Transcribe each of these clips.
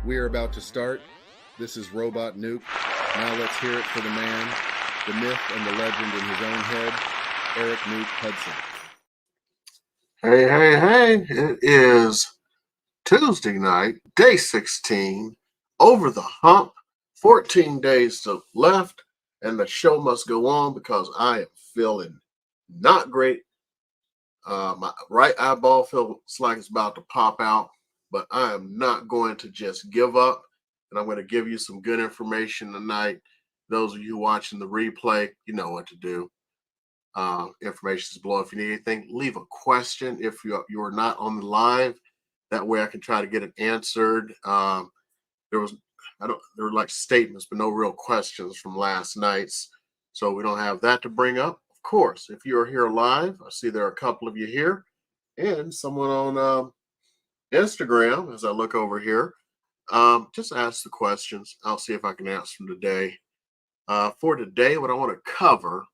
We are about to start. This is Robot Nuke. Now let's hear it for the man, the myth and the legend in his own head, Eric Nuke Hudson. Hey. It is Tuesday night, day 16, over the hump, 14 days to left, and the show must go on because I am feeling not great. My right eyeball feels like it's about to pop out, but I am not going to just give up, and I'm going to give you some good information tonight. Those of you watching the replay, you know what to do. Information is below. If you need anything, leave a question if you're not on the live. That way I can try to get it answered. There were like statements, but no real questions from last night's. So we don't have that to bring up. Of course, if you're here live, I see there are a couple of you here and someone on Instagram as I look over here. Just ask the questions. I'll see if I can answer them today. For today, what I want to cover,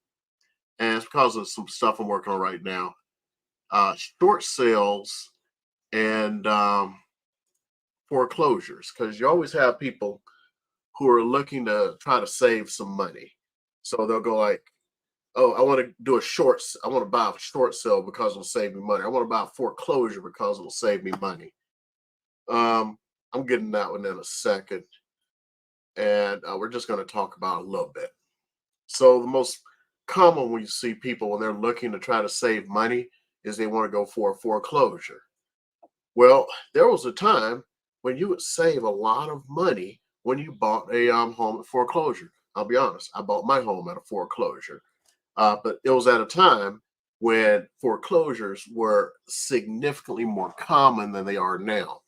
and it's because of some stuff I'm working on right now, short sales and foreclosures, because you always have people who are looking to try to save some money. So they'll go like, oh, I want to buy a short sale because it'll save me money. I want to buy a foreclosure because it'll save me money. I'm getting that one in a second. And we're just going to talk about it a little bit. So the most common when you see people when they're looking to try to save money is they want to go for a foreclosure. Well, there was a time when you would save a lot of money when you bought a home at foreclosure. I'll be honest, I bought my home at a foreclosure. But it was at a time when foreclosures were significantly more common than they are now.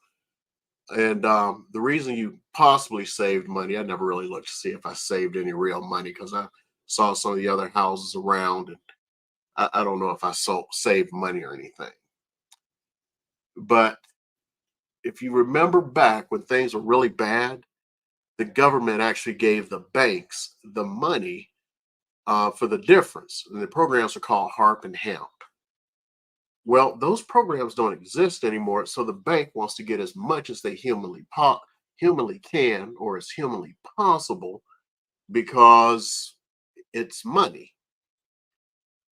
And the reason you possibly saved money, I never really looked to see if I saved any real money because I saw some of the other houses around, and I don't know if I saved money or anything. But if you remember back when things were really bad, the government actually gave the banks the money for the difference. And the programs are called HARP and HAMP. Well, those programs don't exist anymore, so the bank wants to get as much as they humanly can, or as humanly possible, because it's money.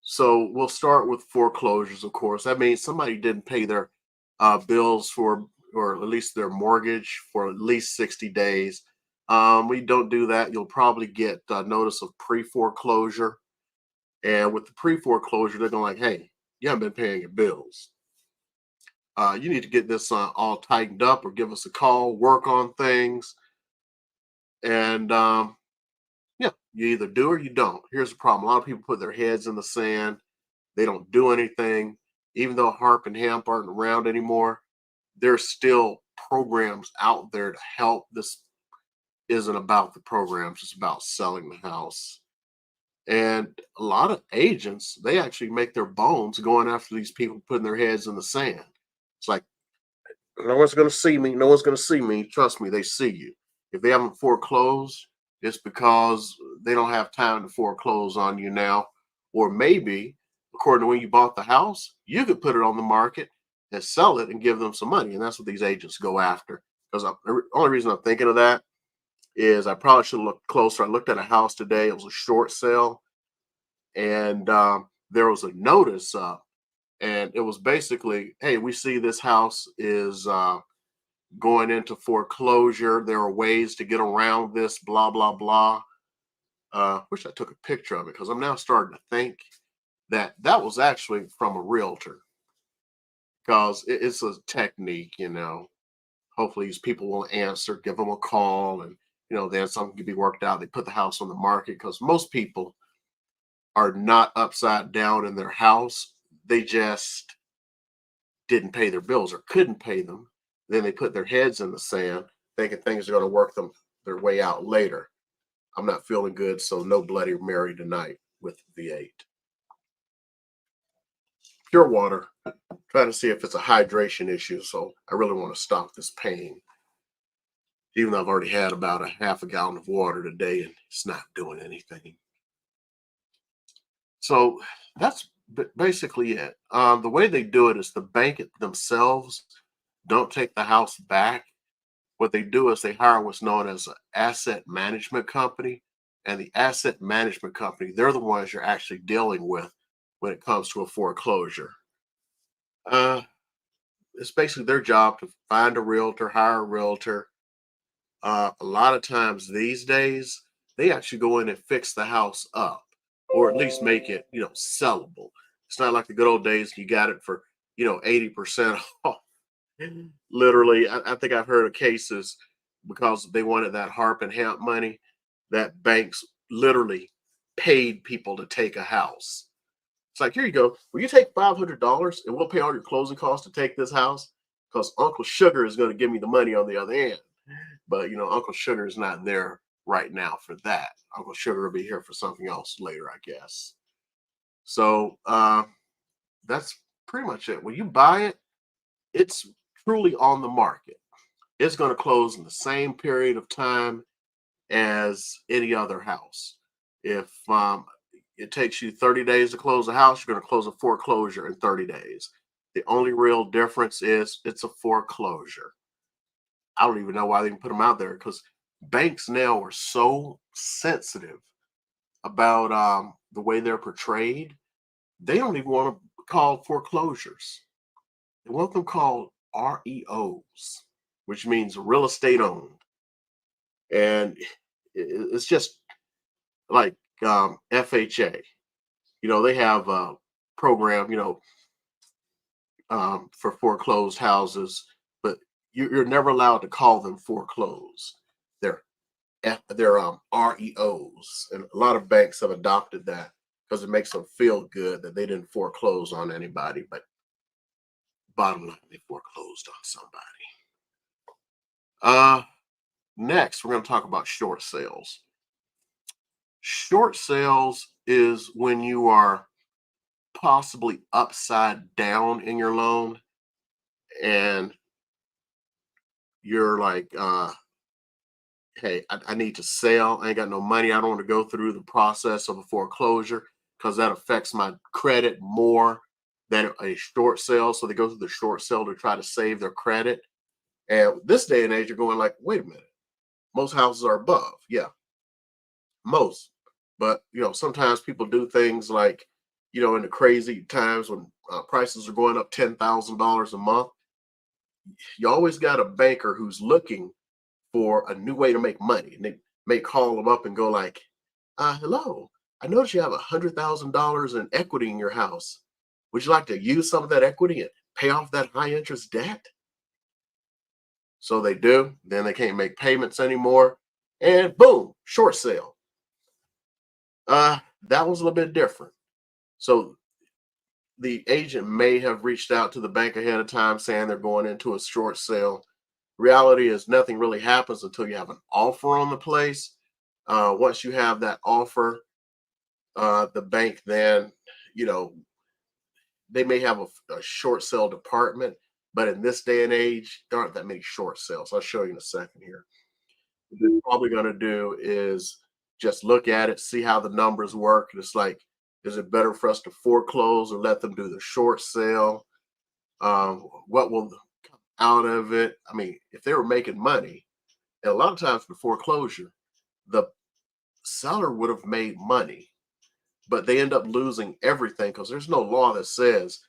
So we'll start with foreclosures, of course. That means somebody didn't pay their bills for, or at least their mortgage for at least 60 days. We don't do that. You'll probably get a notice of pre-foreclosure. And with the pre-foreclosure, they're going like, hey, you haven't been paying your bills. You need to get this all tightened up or give us a call, work on things. And yeah, you either do or you don't. Here's the problem. A lot of people put their heads in the sand. They don't do anything. Even though HARP and HAMP aren't around anymore, there's still programs out there to help. This isn't about the programs. It's about selling the house. And a lot of agents, they actually make their bones going after these people putting their heads in the sand. It's like, no one's going to see me. No one's going to see me. Trust me, they see you. If they haven't foreclosed, it's because they don't have time to foreclose on you now. Or maybe, according to when you bought the house, you could put it on the market and sell it and give them some money. And that's what these agents go after. Because the only reason I'm thinking of that is I probably should look closer. I looked at a house today. It was a short sale. And there was a notice up. And it was basically, hey, we see this house is going into foreclosure. There are ways to get around this, blah, blah, blah. Wish I took a picture of it because I'm now starting to think that was actually from a realtor, because it's a technique, Hopefully these people will answer, give them a call, and, then something can be worked out. They put the house on the market because most people are not upside down in their house. They just didn't pay their bills or couldn't pay them. Then they put their heads in the sand, thinking things are going to work their way out later. I'm not feeling good, so no Bloody Mary tonight with V8. Pure water. Trying to see if it's a hydration issue, so I really want to stop this pain. Even though I've already had about a half a gallon of water today, and it's not doing anything. So that's basically it. The way they do it is the bank themselves don't take the house back. what they do is they hire what's known as an asset management company. And the asset management company, they're the ones you're actually dealing with when it comes to a foreclosure. Uh, it's basically their job to find a realtor, hire a realtor. A lot of times these days, they actually go in and fix the house up, or at least make it, sellable. It's not like the good old days. You got it for, 80% off. Literally, I think I've heard of cases because they wanted that harp and hamp money that banks literally paid people to take a house. It's like, here you go. Will you take $500 and we'll pay all your closing costs to take this house? Because Uncle Sugar is going to give me the money on the other end. But, Uncle Sugar is not there right now for that. Uncle Sugar will be here for something else later, I guess. So that's pretty much it. When you buy it, it's truly on the market. It's going to close in the same period of time as any other house. If it takes you 30 days to close a house, you're going to close a foreclosure in 30 days. The only real difference is it's a foreclosure. I don't even know why they can put them out there, because banks now are so sensitive about the way they're portrayed. They don't even want to call foreclosures. They want them called REOs, which means real estate owned. And it's just like FHA. They have a program, for foreclosed houses, but you're never allowed to call them foreclosed. They're REOs, and a lot of banks have adopted that because it makes them feel good that they didn't foreclose on anybody, but bottom line, they foreclosed on somebody. Next, we're going to talk about short sales. Short sales is when you are possibly upside down in your loan and you're like, hey, I need to sell. I ain't got no money. I don't want to go through the process of a foreclosure because that affects my credit more than a short sale. So they go through the short sale to try to save their credit. And this day and age, you're going like, wait a minute. Most houses are above. Yeah, most. But, sometimes people do things like, in the crazy times when prices are going up $10,000 a month, you always got a banker who's looking for a new way to make money. And they may call them up and go like, hello, I noticed you have $100,000 in equity in your house. Would you like to use some of that equity and pay off that high interest debt? So they do. Then they can't make payments anymore. And boom, short sale. That was a little bit different. So the agent may have reached out to the bank ahead of time saying they're going into a short sale. Reality is nothing really happens until you have an offer on the place. Once you have that offer, the bank then, they may have a short sale department, but in this day and age, there aren't that many short sales. I'll show you in a second here. What they're probably going to do is just look at it, see how the numbers work. And it's like, is it better for us to foreclose or let them do the short sale? What will come out of it? I mean, if they were making money, and a lot of times for foreclosure, the seller would have made money, but they end up losing everything because there's no law that says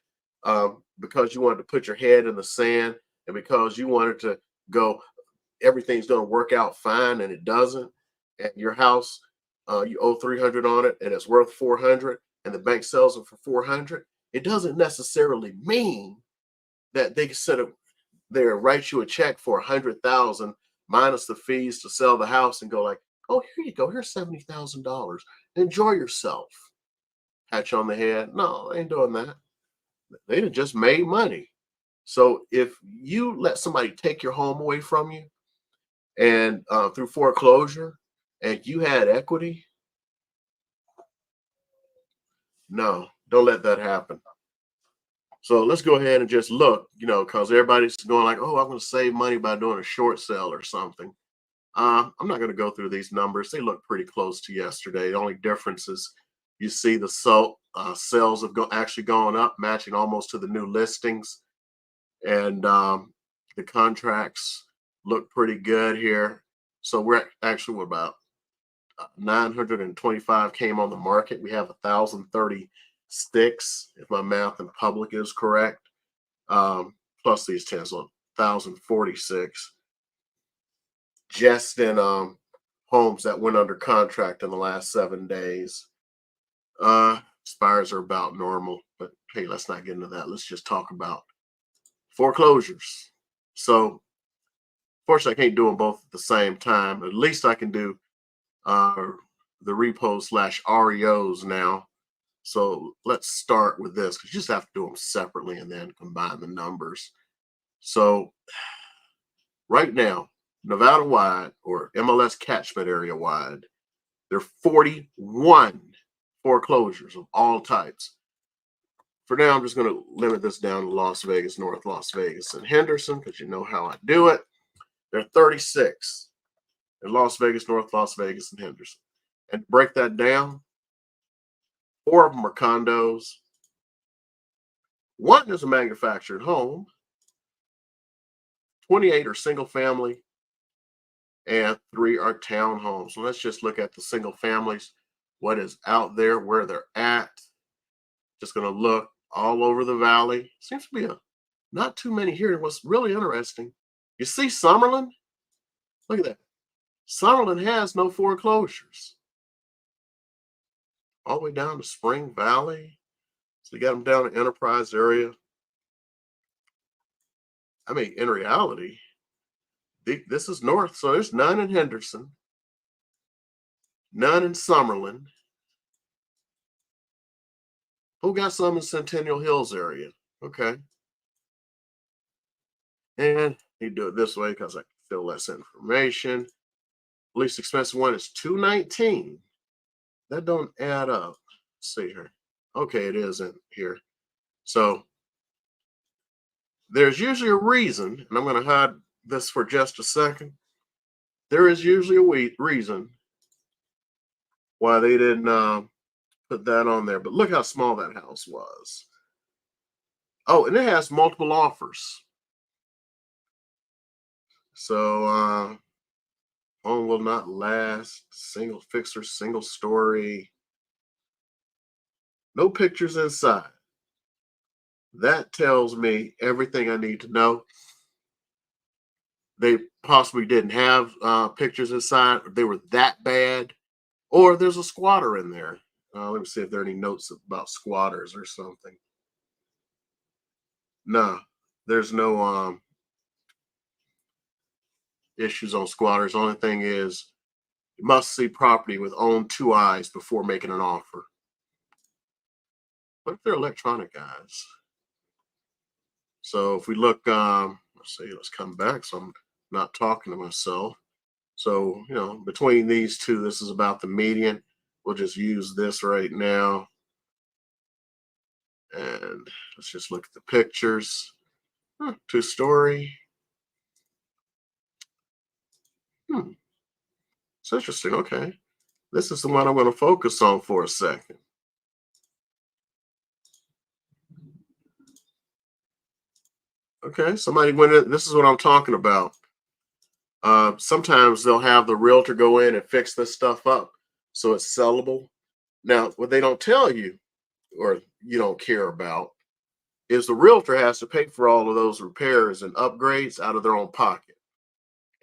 because you wanted to put your head in the sand and because you wanted to go, everything's going to work out fine, and it doesn't. And your house, you owe 300 on it and it's worth 400, and the bank sells it for 400. It doesn't necessarily mean that they said they write you a check for 100,000 minus the fees to sell the house and go like, oh, here you go, here's $70,000, enjoy yourself. Pat you on the head. No, they ain't doing that. They just made money. So if you let somebody take your home away from you and through foreclosure, and you had equity, no, don't let that happen. So let's go ahead and just look, because everybody's going like, oh, I'm going to save money by doing a short sale or something. I'm not going to go through these numbers. They look pretty close to yesterday. The only difference is you see the sales have actually gone up, matching almost to the new listings. And the contracts look pretty good here. So we're actually about 925 came on the market. We have 1,036, if my math in public is correct, plus these 10, so 1,046 just in homes that went under contract in the last 7 days. Expires are about normal, but hey, let's not get into that. Let's just talk about foreclosures. So, fortunately, I can't do them both at the same time. At least I can do the repos / REOs now. So let's start with this because you just have to do them separately and then combine the numbers. So right now, Nevada wide or MLS catchment area wide, there are 41 foreclosures of all types. For now, I'm just going to limit this down to Las Vegas, North Las Vegas, and Henderson because you know how I do it. There are 36 in Las Vegas, North Las Vegas, and Henderson. And to break that down, 4 of them are condos. 1 is a manufactured home. 28 are single family. And 3 are townhomes. So let's just look at the single families, what is out there, where they're at. Just going to look all over the valley. Seems to be not too many here. What's really interesting, you see Summerlin? Look at that. Summerlin has no foreclosures. All the way down to Spring Valley. So you got them down in Enterprise area. I mean, in reality, this is north, so there's none in Henderson, none in Summerlin. Who got some in Centennial Hills area? Okay. And you do it this way because I can fill less information. Least expensive one is $219. That don't add up. Let's see here. Okay, it is in here. So there's usually a reason, and I'm going to hide this for just a second. There is usually a reason why they didn't put that on there. But look how small that house was. Oh, and it has multiple offers. So home will not last. Single fixer, single story. No pictures inside. That tells me everything I need to know. They possibly didn't have pictures inside. Or they were that bad. Or there's a squatter in there. Let me see if there are any notes about squatters or something. No, there's no issues on squatters. Only thing is, you must see property with own 2 eyes before making an offer. What if they're electronic eyes? So if we look, let's come back. So I'm not talking to myself. So, between these two, this is about the median. We'll just use this right now. And let's just look at the pictures. 2-story. It's interesting. Okay. This is the one I'm going to focus on for a second. Okay. Somebody went in. This is what I'm talking about. Sometimes they'll have the realtor go in and fix this stuff up so it's sellable. Now, what they don't tell you or you don't care about is the realtor has to pay for all of those repairs and upgrades out of their own pocket.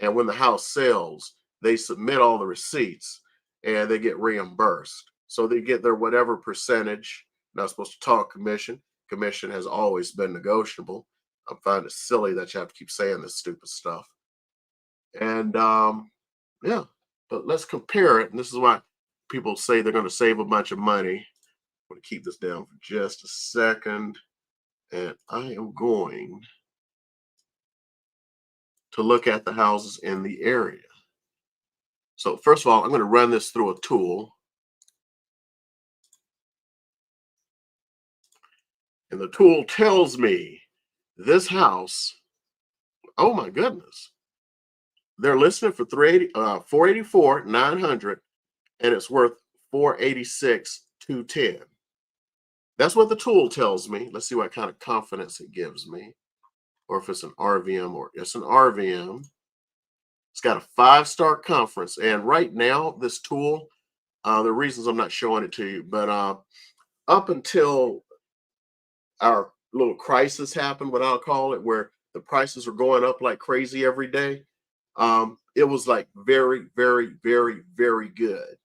And when the house sells, they submit all the receipts and they get reimbursed. So they get their whatever percentage. Not supposed to talk commission. Commission has always been negotiable. I find it silly that you have to keep saying this stupid stuff. And yeah, but let's compare it. And this is why people say they're going to save a bunch of money. I'm going to keep this down for just a second. And I am going to look at the houses in the area. So first of all, I'm going to run this through a tool. And the tool tells me this house, oh my goodness, they're listed for 484, 900, and it's worth 486, 210. That's what the tool tells me. Let's see what kind of confidence it gives me, or if it's an RVM or it's an RVM. It's got a 5-star conference. And right now, this tool, the reasons I'm not showing it to you, but up until our little crisis happened, what I'll call it, where the prices are going up like crazy every day, it was like very, very, very, very good.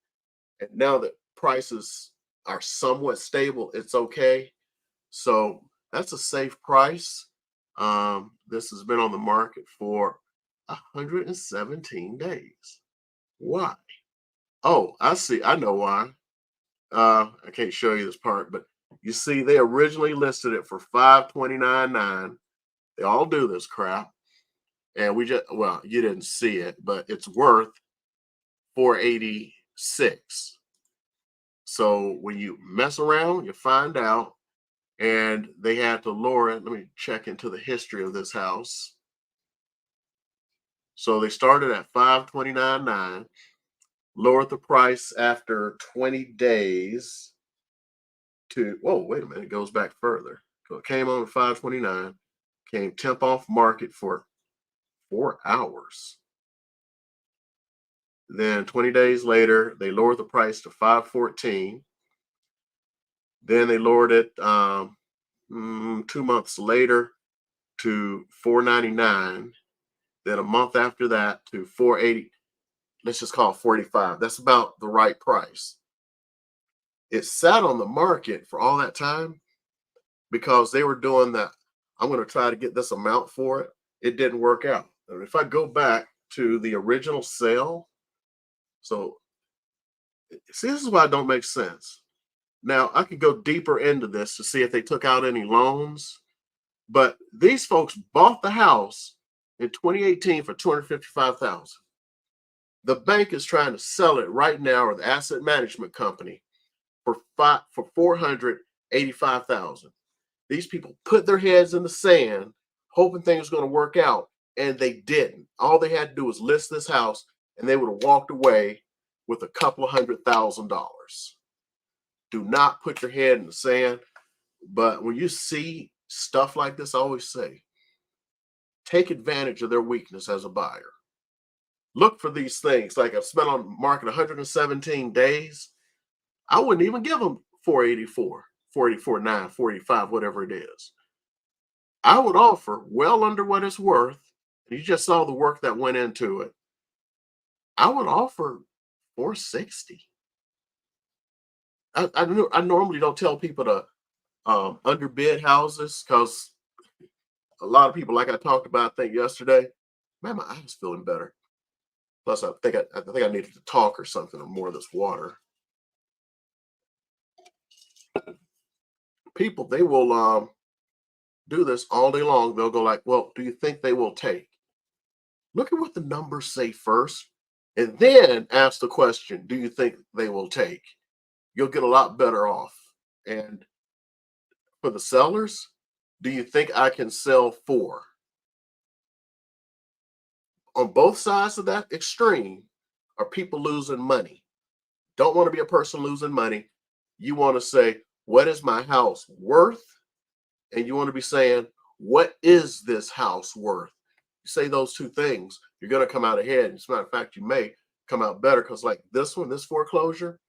And now that prices are somewhat stable, it's okay. So that's a safe price. This has been on the market for 117 days. Why? Oh, I see. I know why. I can't show you this part, but you see, they originally listed it for 529.9. They all do this crap, and we just, well, you didn't see it, but it's worth 486. So when you mess around, you find out, and they had to lower it. Let me check into the history of this house. So they started at 529.9, lowered the price after 20 days to, whoa, wait a minute, it goes back further. So it came on at 529, came temp off market for 4 hours. Then 20 days later, they lowered the price to 514. Then they lowered it 2 months later to 499. Then a month after that to 480. Let's just call it 45. That's about the right price. It sat on the market for all that time because they were doing that. I'm going to try to get this amount for it. It didn't work out. And if I go back to the original sale, so see, this is why it don't make sense. Now, I could go deeper into this to see if they took out any loans, but these folks bought the house in 2018 for $255,000. The bank is trying to sell it right now, or the asset management company, for $485,000. These people put their heads in the sand, hoping things were going to work out, and they didn't. All they had to do was list this house, and they would have walked away with a couple of $100,000. Do not put your head in the sand. But when you see stuff like this, I always say, take advantage of their weakness as a buyer. Look for these things. Like I've spent on market 117 days. I wouldn't even give them 484, 484.9, 485, whatever it is. I would offer well under what it's worth. You just saw the work that went into it. I would offer 460. I normally don't tell people to underbid houses because a lot of people, like I talked about, I think yesterday, man, my eyes feeling better. Plus, I think I needed to talk or something, or more of this water. People, they will do this all day long. They'll go like, well, do you think they will take? Look at what the numbers say first, and then ask the question, do you think they will take? You'll get a lot better off. And for the sellers, do you think I can sell for? On both sides of that extreme are people losing money. Don't want to be a person losing money. You want to say, what is my house worth? And you want to be saying, what is this house worth? You say those two things, you're going to come out ahead. As a matter of fact, you may come out better because, like this one, this foreclosure,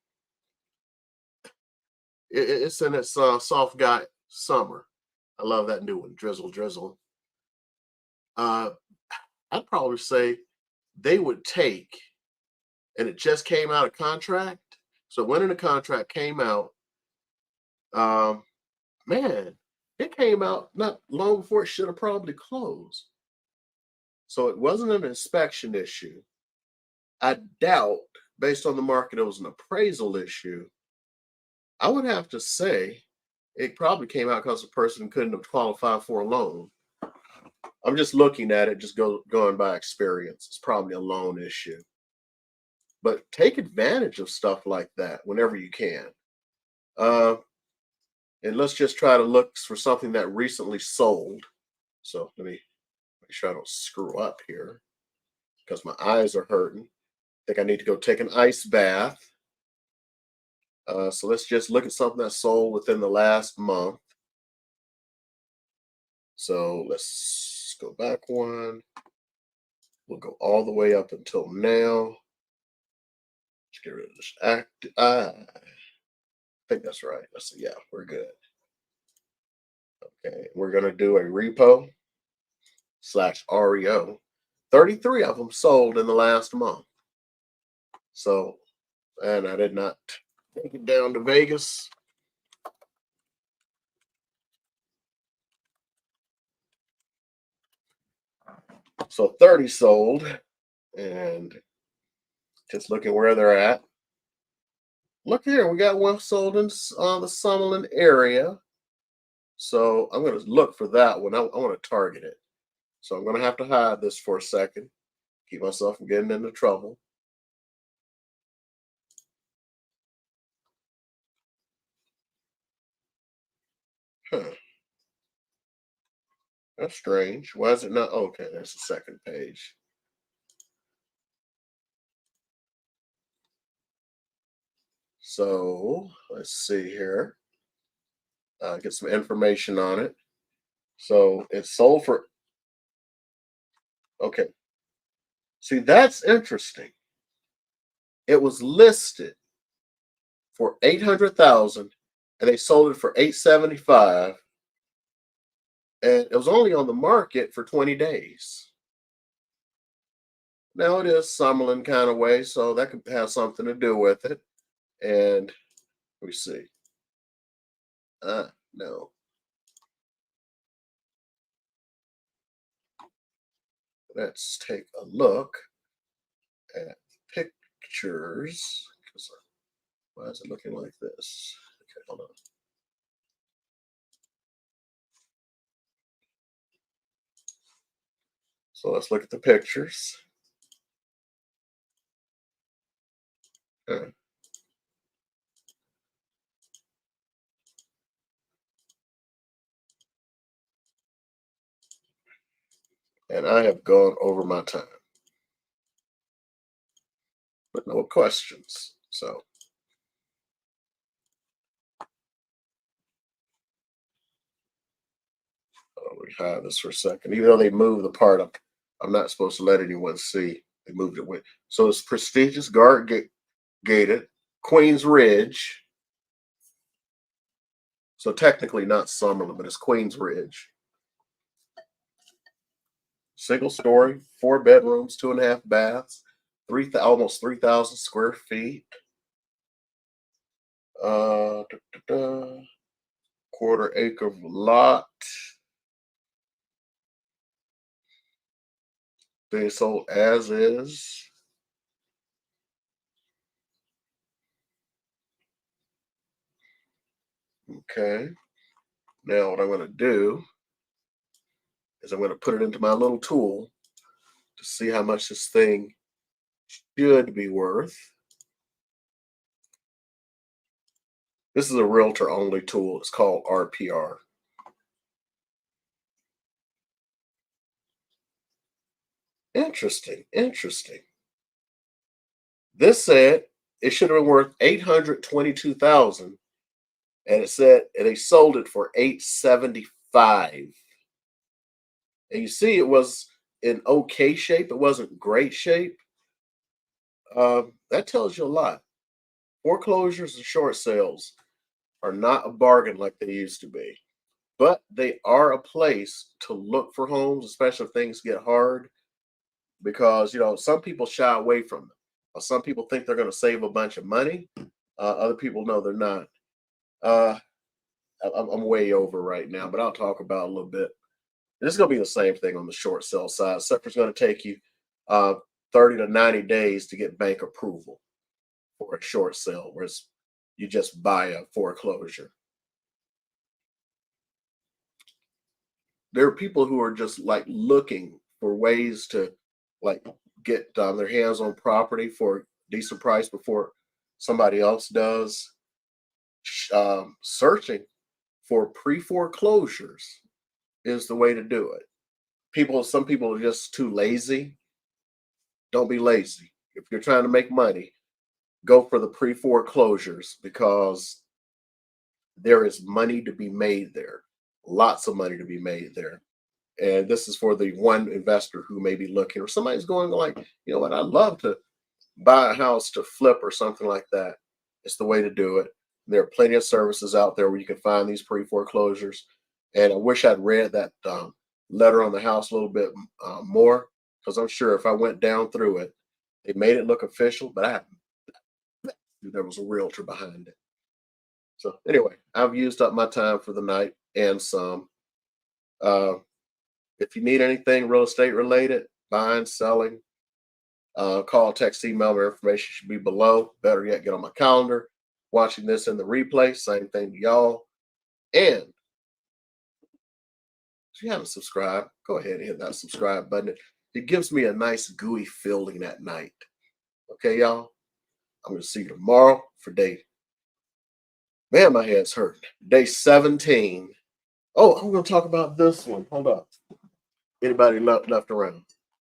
it's in its soft guy summer. I love that new one, drizzle, drizzle. I'd probably say they would take, and it just came out of contract. So when in the contract came out, man, it came out not long before it should have probably closed. So it wasn't an inspection issue. I doubt, based on the market, it was an appraisal issue. I would have to say it probably came out because the person couldn't have qualified for a loan. I'm just looking at it, just going by experience. It's probably a loan issue. But take advantage of stuff like that whenever you can. And let's just try to look for something that recently sold. So let me make sure I don't screw up here because my eyes are hurting. I think I need to go take an ice bath. So let's just look at something that sold within the last month. So let's go back one. We'll go all the way up until now. Let's get rid of this act. I think that's right. Let's see. Yeah, we're good. Okay, we're gonna do a repo / REO. 33 of them sold in the last month. So, and I did not take it down to Vegas. So 30 sold, and just looking where they're at. Look here, we got one sold in the Summerlin area. So I'm going to look for that one. I want to target it. So I'm going to have to hide this for a second. Keep myself from getting into trouble. Huh. That's strange. Why is it not? Okay, that's the second page. So let's see here. Get some information on it. So it's sold for. Okay. See, that's interesting. It was listed for 800,000, and they sold it for 875, and it was only on the market for 20 days. Now it is Summerlin kind of way, so that could have something to do with it. And let me see. No. Let's take a look at pictures. Why is it looking like this? Okay, hold on. So let's look at the pictures. Okay. And I have gone over my time, but no questions. So we hide this for a second. Even though they moved the part up, I'm not supposed to let anyone see. They moved it with. So it's prestigious, guard gated, Queens Ridge. So technically not Summerlin, but it's Queens Ridge. Single story, 4 bedrooms, 2.5 baths, almost 3,000 square feet. Uh, da, da, da. Quarter-acre lot. Being sold as is. Okay. Now what I'm going to do is I'm going to put it into my little tool to see how much this thing should be worth. This is a realtor only tool. It's called RPR. Interesting. This said it should have been worth 822,000, and it said and they sold it for 875. And you see, it was in okay shape. It wasn't great shape. That tells you a lot. Foreclosures and short sales are not a bargain like they used to be, but they are a place to look for homes, especially if things get hard, because some people shy away from them. Some people think they're going to save a bunch of money. Other people know they're not. I'm way over right now, but I'll talk about a little bit. This is going to be the same thing on the short sale side. Sucker's going to take you 30 to 90 days to get bank approval for a short sale, whereas you just buy a foreclosure. There are people who are just like looking for ways to like get their hands on property for a decent price before somebody else does. Searching for pre-foreclosures is the way to do it. Some people are just too lazy. Don't be lazy. If you're trying to make money, go for the pre-foreclosures, because there is money to be made there. Lots of money to be made there. And this is for the one investor who may be looking, or somebody's going like, you know what, I'd love to buy a house to flip or something like that. It's the way to do it. There are plenty of services out there where you can find these pre-foreclosures. And I wish I'd read that letter on the house a little bit more, because I'm sure if I went down through it, they made it look official, but there was a realtor behind it. So anyway, I've used up my time for the night and some. Uh, if you need anything real estate related, buying, selling, call, text, email, my information should be below. Better yet, get on my calendar. Watching this in the replay, same thing to y'all. And if you haven't subscribed, go ahead and hit that subscribe button. It gives me a nice gooey feeling at night. Okay, y'all? I'm going to see you tomorrow for day. Man, my head's hurting. Day 17. Oh, I'm going to talk about this one. Hold up. Anybody left around?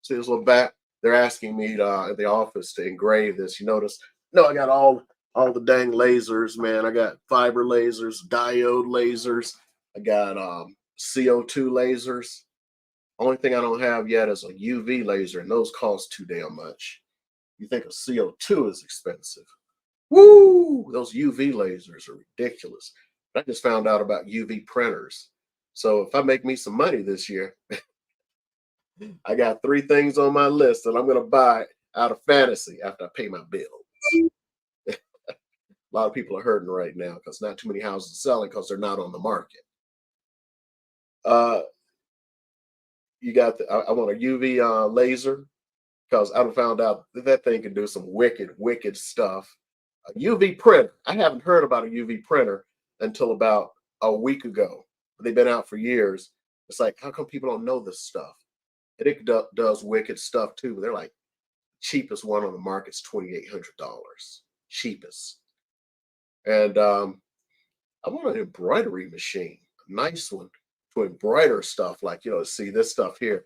See this little bat? They're asking me at the office to engrave this. You notice? No, I got all the dang lasers, man. I got fiber lasers, diode lasers. I got CO2 lasers. Only thing I don't have yet is a UV laser, and those cost too damn much. You think of CO2 is expensive. Woo! Those UV lasers are ridiculous. I just found out about UV printers. So if I make me some money this year, I got 3 things on my list that I'm going to buy out of fantasy after I pay my bills. A lot of people are hurting right now because not too many houses are selling because they're not on the market. You got I want a UV laser, because I found out that thing can do some wicked stuff. A UV printer. I haven't heard about a UV printer until about a week ago. They've been out for years. It's like, how come people don't know this stuff? And it does wicked stuff too. They're like, cheapest one on the market's $2,800. Cheapest. And I want an embroidery machine, a nice one to embroider stuff. Like, see this stuff here.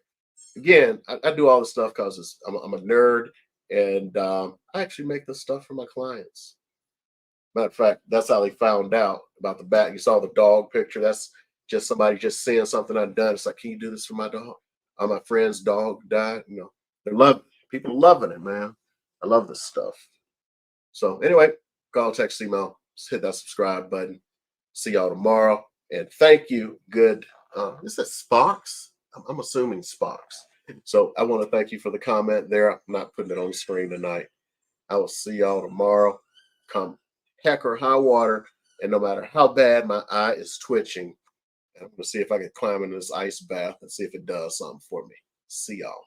Again, I do all this stuff because I'm a nerd, and I actually make this stuff for my clients. Matter of fact, that's how they found out about the bat. You saw the dog picture. That's just somebody just seeing something I've done. It's like, can you do this for my dog? My friend's dog died. People loving it, man. I love this stuff. So anyway, call, text, email, just hit that subscribe button. See y'all tomorrow. And thank you. Good. Is that Spox? I'm assuming Spox. So I want to thank you for the comment there. I'm not putting it on the screen tonight. I will see y'all tomorrow. Come heck or high water. And no matter how bad my eye is twitching, I'm going to see if I can climb into this ice bath and see if it does something for me. See y'all.